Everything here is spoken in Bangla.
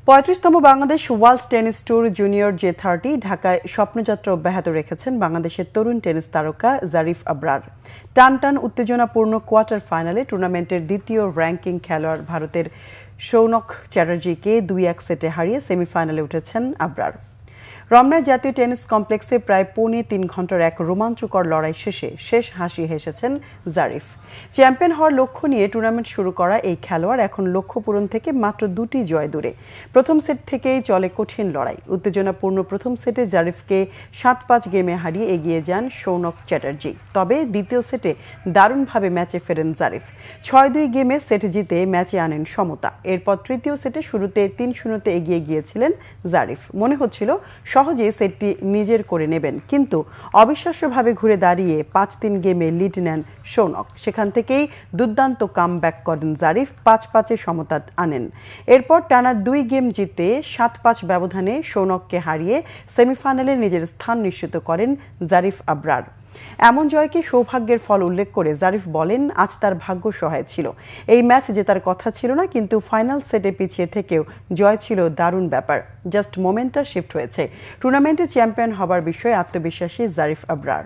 ৩৫তম Bangladesh world tennis tour junior J30 ঢাকায় স্বপ্নযাত্রা অব্যাহত রেখেছেন বাংলাদেশের তরুণ টেনিস তারকা জারিফ আবরার। টান উত্তেজনাপূর্ণ কোয়ার্টার ফাইনালে টুর্নামেন্টের দ্বিতীয় র্যাঙ্কিং খেলোয়াড় ভারতের সৌনক চ্যাটার্জিকে ২-১ সেটে হারিয়ে সেমিফাইনালে উঠেছেন আবরার। রমনায় জাতীয় টেনিস কমপ্লেক্সে প্রায় ৩.৫ ঘণ্টার এক রোমাঞ্চকর লড়াই শেষে শেষ হাসি হেসেছেন জারিফ। চ্যাম্পিয়ন হওয়ার লক্ষ্য নিয়ে টুর্নামেন্ট শুরু করা এই খেলোয়াড় এখন লক্ষ্য পূরণ থেকে মাত্র ২টি জয় দূরে। প্রথম সেট থেকেই চলে কঠিন লড়াই। উত্তেজনাপূর্ণ প্রথম সেটে জারিফকে ৭-৫ গেমে হারিয়ে এগিয়ে যান সৌনক চ্যাটার্জি। তবে দ্বিতীয় সেটে দারুণভাবে ম্যাচে ফেরেন জারিফ। ৬-২ গেমে সেট জিতে ম্যাচে আনেন সমতা। এরপর তৃতীয় সেটে শুরুতে ৩-০ এগিয়ে গিয়েছিলেন জারিফ। মনে হচ্ছিল সহজে সেটটি নিজের করে নেবেন, কিন্তু অবিশ্বাস্যভাবে ঘুরে দাঁড়িয়ে ৫-৩ গেমে লিড নেন সৌনক। সেখান থেকেই দুর্দান্ত কামব্যাক করেন জারিফ, ৫-৫-এ সমতা আনেন। এরপর টানা ২ গেম জিতে ৭-৫ ব্যবধানে সৌনককে হারিয়ে সেমিফাইনালে নিজের স্থান নিশ্চিত করেন জারিফ আবরার। এমন জয়কে সৌভাগ্যের ফল উল্লেখ করে জারিফ বলেন, আজ তার ভাগ্য সহায় ছিল। এই ম্যাচ জেতার কথা ছিল না, কিন্তু ফাইনাল সেটে পিছিয়ে থেকেও জয় ছিল দারুণ ব্যাপার। জাস্ট মোমেন্টটা শিফট হয়েছে। টুর্নামেন্টে চ্যাম্পিয়ন হবার বিষয়ে আত্মবিশ্বাসী জারিফ আবরার।